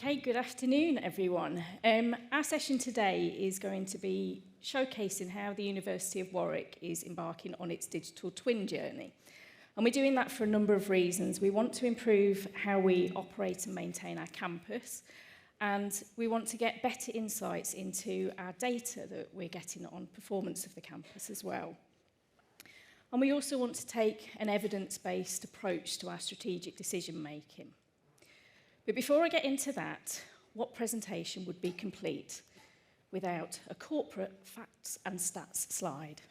Okay, good afternoon, everyone. Our session today is going to be showcasing how the University of Warwick is embarking on its digital twin journey. And we're doing that for a number of reasons. We want to improve how we operate and maintain our campus, and we want to get better insights into our data that we're getting on performance of the campus as well. And we also want to take an evidence-based approach to our strategic decision-making. But before I get into that, what presentation would be complete without a corporate facts and stats slide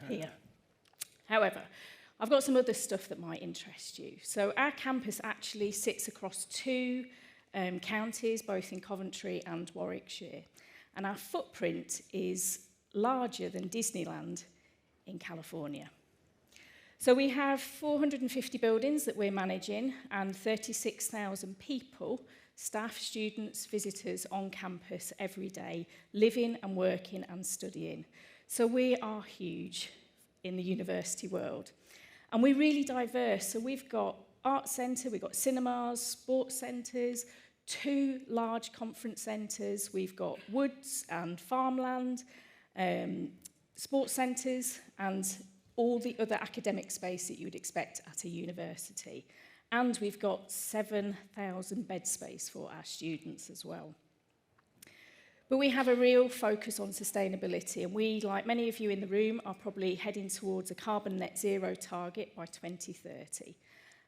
here? However, I've got some other stuff that might interest you. So our campus actually sits across two counties, both in Coventry and Warwickshire. And our footprint is larger than Disneyland in California. So we have 450 buildings that we're managing and 36,000 people, staff, students, visitors on campus every day, living and working and studying. So we are huge in the university world. And we're really diverse. So we've got art centre, we've got cinemas, sports centres, 2 large conference centres, we've got woods and farmland, sports centres, and all the other academic space that you would expect at a university. And we've got 7,000 bed space for our students as well. But we have a real focus on sustainability, and we, like many of you in the room, are probably heading towards a carbon net zero target by 2030.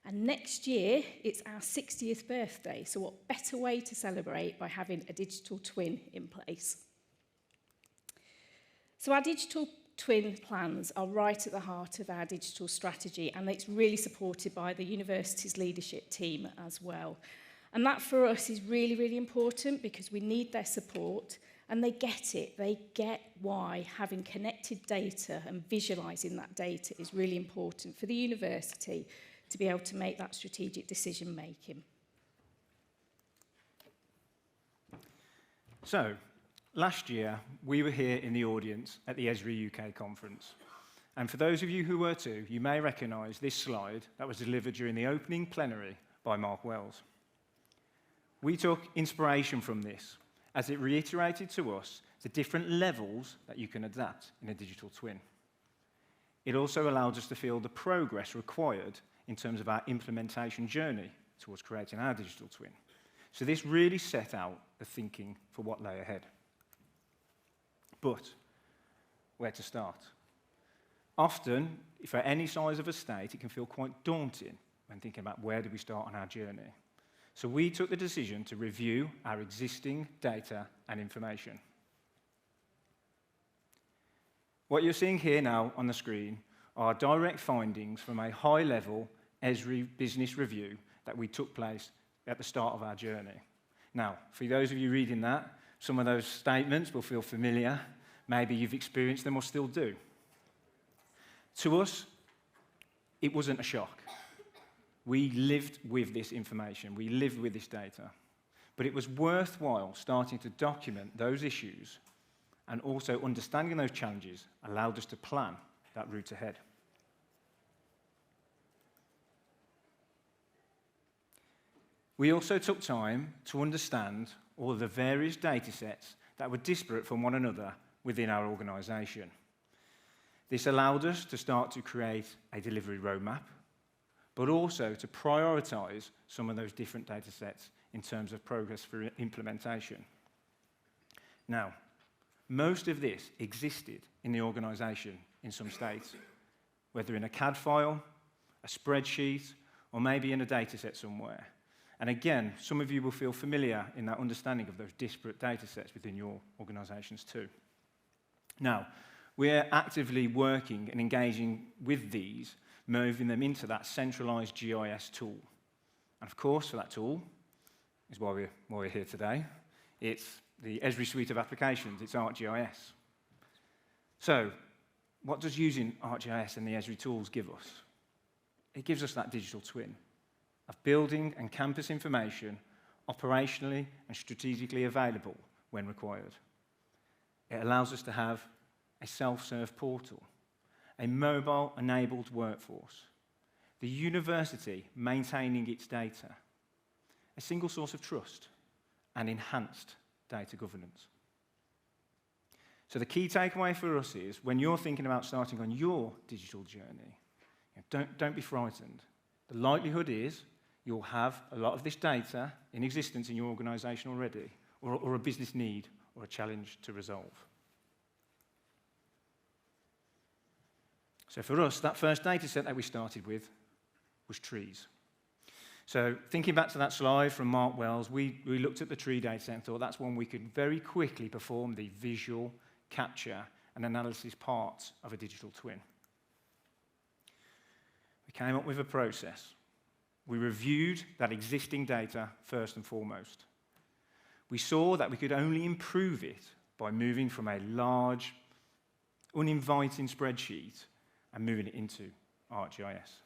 And next year, it's our 60th birthday, so what better way to celebrate by having a digital twin in place? So our digital twin plans are right at the heart of our digital strategy, and it's really supported by the university's leadership team as well. And that for us is really, really important because we need their support, and they get it. They get why having connected data and visualising that data is really important for the university to be able to make that strategic decision making. So, last year, we were here in the audience at the Esri UK conference. And for those of you who were too, you may recognise this slide that was delivered during the opening plenary by Mark Wells. We took inspiration from this, as it reiterated to us the different levels that you can adapt in a digital twin. It also allowed us to feel the progress required in terms of our implementation journey towards creating our digital twin. So this really set out the thinking for what lay ahead. But where to start? Often, for any size of a state, it can feel quite daunting when thinking about where do we start on our journey. So we took the decision to review our existing data and information. What you're seeing here now on the screen are direct findings from a high-level Esri business review that we took place at the start of our journey. Now, for those of you reading that, some of those statements will feel familiar. Maybe you've experienced them or still do. To us, it wasn't a shock. We lived with this information. We lived with this data. But it was worthwhile starting to document those issues, and also understanding those challenges allowed us to plan that route ahead. We also took time to understand all of the various data sets that were disparate from one another within our organisation. This allowed us to start to create a delivery roadmap, but also to prioritise some of those different data sets in terms of progress for implementation. Now, most of this existed in the organisation in some states, whether in a CAD file, a spreadsheet, or maybe in a data set somewhere. And again, some of you will feel familiar in that understanding of those disparate data sets within your organisations too. Now, we're actively working and engaging with these, moving them into that centralised GIS tool. And of course, for that tool, is why we're here today. It's the Esri suite of applications, it's ArcGIS. So, what does using ArcGIS and the Esri tools give us? It gives us that digital twin of building and campus information operationally and strategically available when required. It allows us to have a self-serve portal, a mobile-enabled workforce, the university maintaining its data, a single source of trust, and enhanced data governance. So the key takeaway for us is, when you're thinking about starting on your digital journey, don't be frightened. The likelihood is you'll have a lot of this data in existence in your organisation already, or a business need, or a challenge to resolve. So for us, that first data set that we started with was trees. So thinking back to that slide from Mark Wells, we looked at the tree data set and thought that's one we could very quickly perform the visual capture and analysis parts of a digital twin. We came up with a process. We reviewed that existing data first and foremost. We saw that we could only improve it by moving from a large, uninviting spreadsheet and moving it into ArcGIS.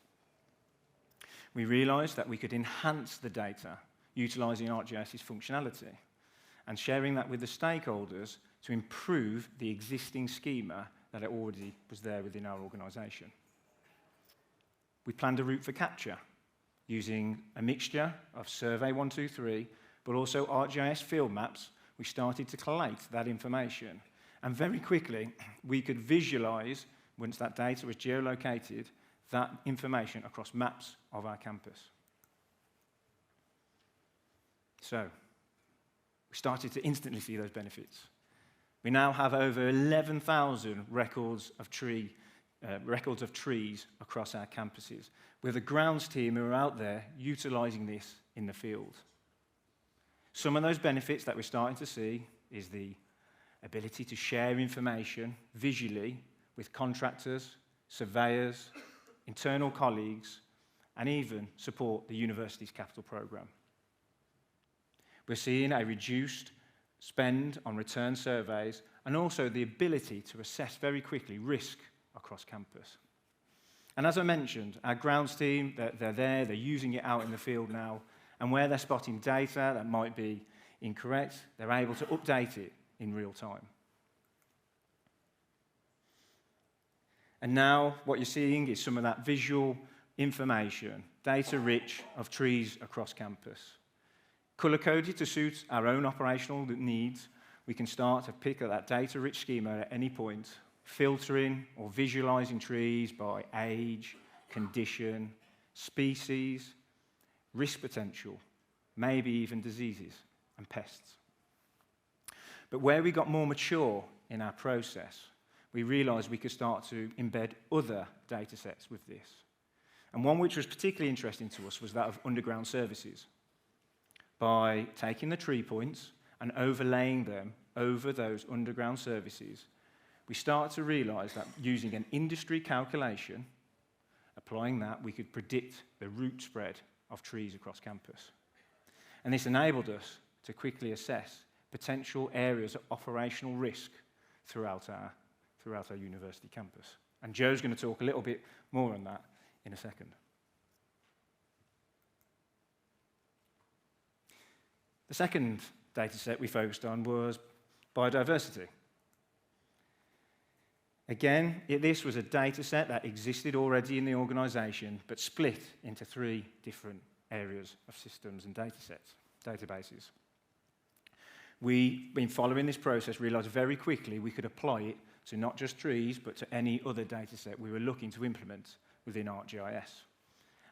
We realised that we could enhance the data utilising ArcGIS's functionality and sharing that with the stakeholders to improve the existing schema that already was there within our organisation. We planned a route for capture using a mixture of Survey 123, but also ArcGIS field maps. We started to collate that information, and very quickly we could visualise, once that data was geolocated, that information across maps of our campus. So we started to instantly see those benefits. We now have over 11,000 records of trees across our campuses, with a grounds team who are out there utilising this in the field. Some of those benefits that we're starting to see is the ability to share information visually with contractors, surveyors, internal colleagues, and even support the university's capital programme. We're seeing a reduced spend on return surveys and also the ability to assess very quickly risk across campus. And as I mentioned, our grounds team, they're there, they're using it out in the field now, and where they're spotting data that might be incorrect, they're able to update it in real time. And now what you're seeing is some of that visual information, data-rich of trees across campus. Colour-coded to suit our own operational needs, we can start to pick up that data-rich schema at any point, filtering or visualising trees by age, condition, species, risk potential, maybe even diseases and pests. But where we got more mature in our process, we realised we could start to embed other data sets with this. And one which was particularly interesting to us was that of underground services. By taking the tree points and overlaying them over those underground services, we start to realise that using an industry calculation, applying that, we could predict the root spread of trees across campus. And this enabled us to quickly assess potential areas of operational risk throughout our university campus. And Joe's going to talk a little bit more on that in a second. The second data set we focused on was biodiversity. Again, this was a data set that existed already in the organisation, but split into 3 different areas of systems and databases. We, in following this process, realised very quickly we could apply it to not just trees, but to any other data set we were looking to implement within ArcGIS.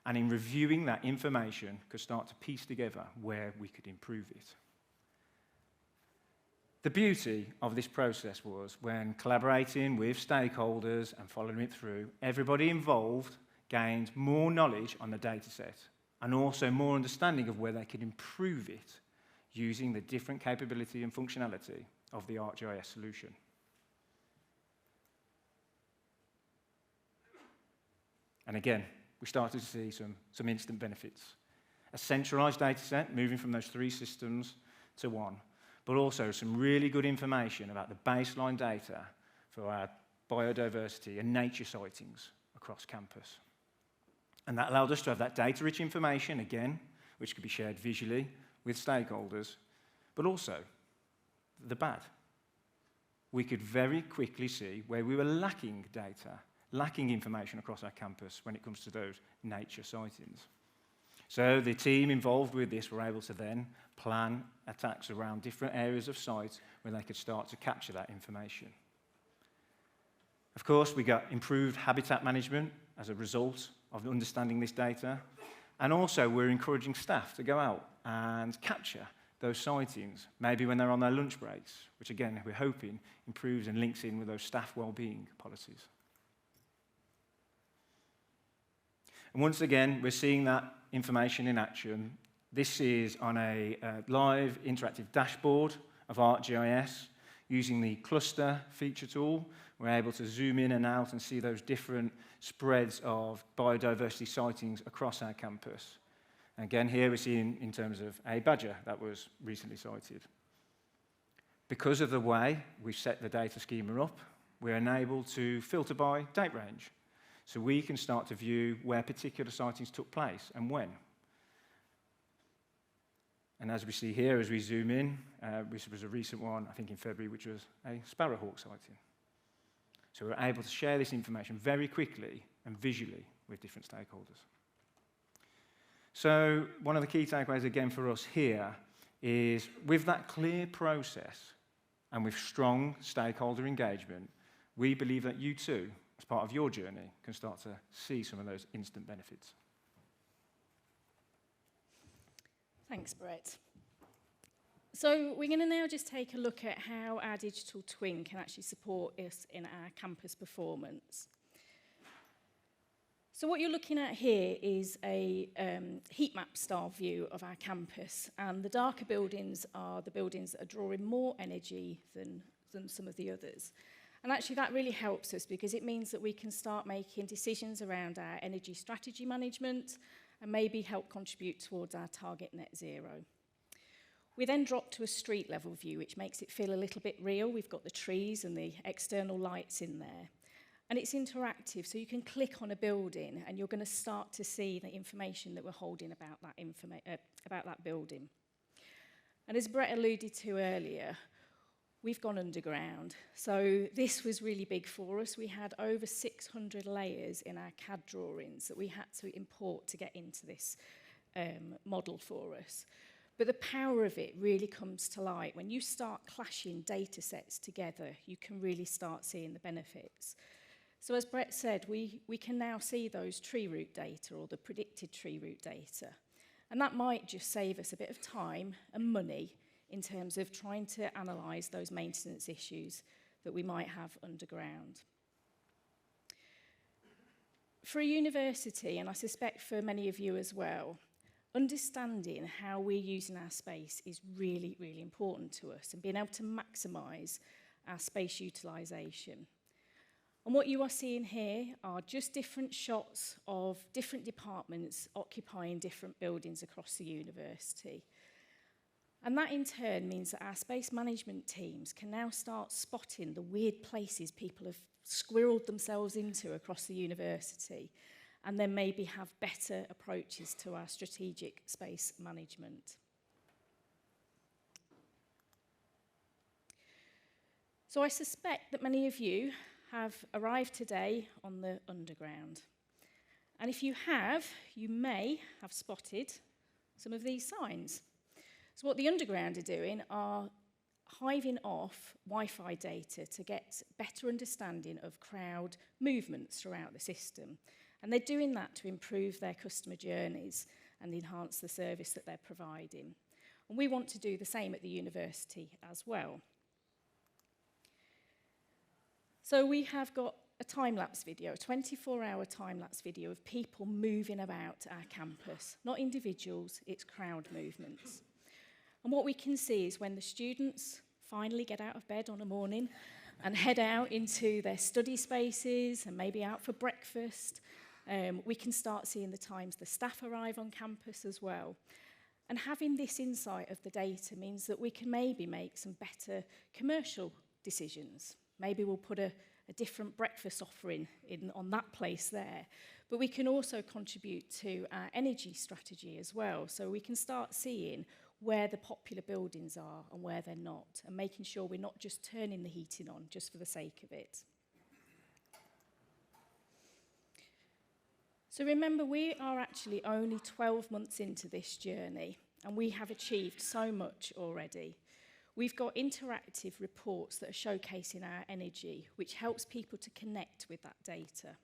And in reviewing that information, could start to piece together where we could improve it. The beauty of this process was when collaborating with stakeholders and following it through, everybody involved gained more knowledge on the data set and also more understanding of where they could improve it using the different capability and functionality of the ArcGIS solution. And again, we started to see some instant benefits. A centralised data set, moving from those 3 systems to 1, but also some really good information about the baseline data for our biodiversity and nature sightings across campus. And that allowed us to have that data-rich information, again, which could be shared visually with stakeholders, but also the bad. We could very quickly see where we were lacking data, lacking information across our campus when it comes to those nature sightings. So the team involved with this were able to then plan attacks around different areas of site where they could start to capture that information. Of course, we got improved habitat management as a result of understanding this data. And also, we're encouraging staff to go out and capture those sightings, maybe when they're on their lunch breaks, which again, we're hoping improves and links in with those staff wellbeing policies. And once again, we're seeing that information in action. This is on a live interactive dashboard of ArcGIS. Using the cluster feature tool, we're able to zoom in and out and see those different spreads of biodiversity sightings across our campus. And again, here we're seeing in terms of a badger that was recently sighted. Because of the way we've set the data schema up, we're enabled to filter by date range. So we can start to view where particular sightings took place and when. And as we see here, as we zoom in, this was a recent one, I think in February, which was a sparrowhawk sighting. So we're able to share this information very quickly and visually with different stakeholders. So one of the key takeaways again for us here is with that clear process and with strong stakeholder engagement, we believe that you too, as part of your journey, can start to see some of those instant benefits. Thanks, Brett. So we're going to now just take a look at how our digital twin can actually support us in our campus performance. So what you're looking at here is a heat map style view of our campus, and the darker buildings are the buildings that are drawing more energy than some of the others. And actually that really helps us because it means that we can start making decisions around our energy strategy management and maybe help contribute towards our target net zero. We then drop to a street level view, which makes it feel a little bit real. We've got the trees and the external lights in there. And it's interactive, so you can click on a building and you're going to start to see the information that we're holding about that building. And as Brett alluded to earlier, we've gone underground. So this was really big for us. We had over 600 layers in our CAD drawings that we had to import to get into this model for us. But the power of it really comes to light. When you start clashing data sets together, you can really start seeing the benefits. So as Brett said, we can now see those tree root data or the predicted tree root data. And that might just save us a bit of time and money in terms of trying to analyse those maintenance issues that we might have underground. For a university, and I suspect for many of you as well, understanding how we're using our space is really, really important to us, and being able to maximise our space utilisation. And what you are seeing here are just different shots of different departments occupying different buildings across the university. And that in turn means that our space management teams can now start spotting the weird places people have squirreled themselves into across the university, and then maybe have better approaches to our strategic space management. So I suspect that many of you have arrived today on the underground. And if you have, you may have spotted some of these signs. So what the underground are doing are hiving off Wi-Fi data to get better understanding of crowd movements throughout the system. And they're doing that to improve their customer journeys and enhance the service that they're providing. And we want to do the same at the university as well. So we have got a time-lapse video, a 24-hour time-lapse video of people moving about our campus. Not individuals, it's crowd movements. And what we can see is when the students finally get out of bed on a morning and head out into their study spaces and maybe out for breakfast, we can start seeing the times the staff arrive on campus as well. And having this insight of the data means that we can maybe make some better commercial decisions. Maybe we'll put a different breakfast offering on that place there. But we can also contribute to our energy strategy as well. So we can start seeing where the popular buildings are and where they're not, and making sure we're not just turning the heating on just for the sake of it. So remember, we are actually only 12 months into this journey, and we have achieved so much already. We've got interactive reports that are showcasing our energy, which helps people to connect with that data.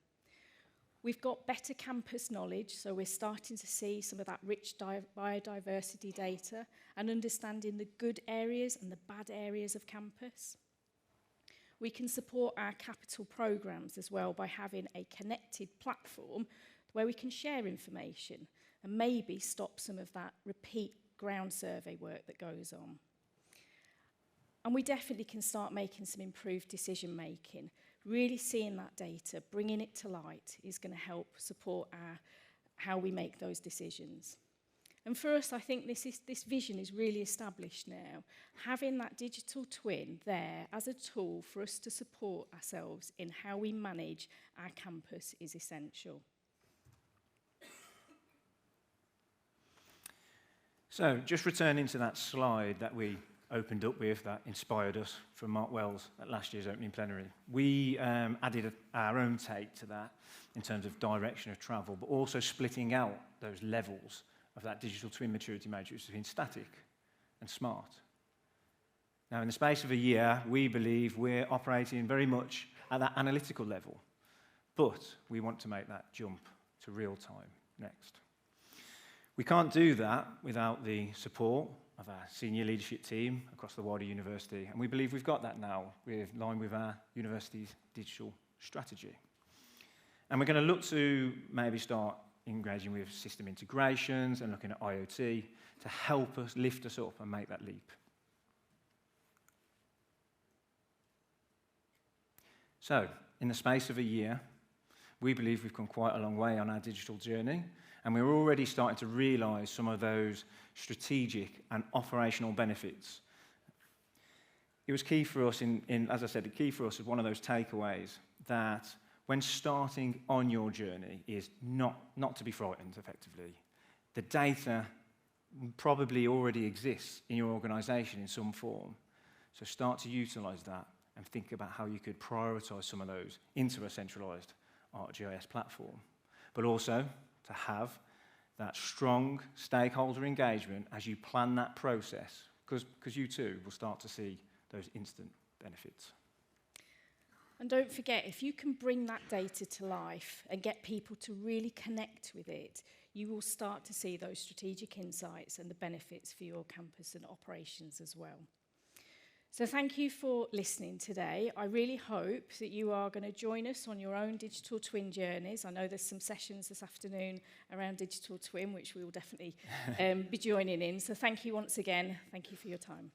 We've got better campus knowledge, so we're starting to see some of that rich biodiversity data and understanding the good areas and the bad areas of campus. We can support our capital programmes as well by having a connected platform where we can share information and maybe stop some of that repeat ground survey work that goes on. And we definitely can start making some improved decision making. Really seeing that data, bringing it to light is going to help support how we make those decisions. And for us, I think this vision is really established now. Having that digital twin there as a tool for us to support ourselves in how we manage our campus is essential. So, just returning to that slide that we opened up with, that inspired us from Mark Wells at last year's opening plenary. We added our own take to that in terms of direction of travel, but also splitting out those levels of that digital twin maturity matrix between static and smart. Now, in the space of a year, we believe we're operating very much at that analytical level, but we want to make that jump to real time next. We can't do that without the support of our senior leadership team across the wider university, and we believe we've got that now, in line with our university's digital strategy. And we're going to look to maybe start engaging with system integrations and looking at IoT to help us lift us up and make that leap. So, in the space of a year, we believe we've come quite a long way on our digital journey, and we're already starting to realise some of those strategic and operational benefits. It was key for us, as I said, the key for us is one of those takeaways that when starting on your journey is not to be frightened, effectively. The data probably already exists in your organisation in some form, so start to utilise that and think about how you could prioritise some of those into a centralised ArcGIS platform, but also to have that strong stakeholder engagement as you plan that process, because you too will start to see those instant benefits. And don't forget, if you can bring that data to life and get people to really connect with it, you will start to see those strategic insights and the benefits for your campus and operations as well. So thank you for listening today. I really hope that you are going to join us on your own digital twin journeys. I know there's some sessions this afternoon around digital twin, which we will definitely be joining in. So thank you once again. Thank you for your time.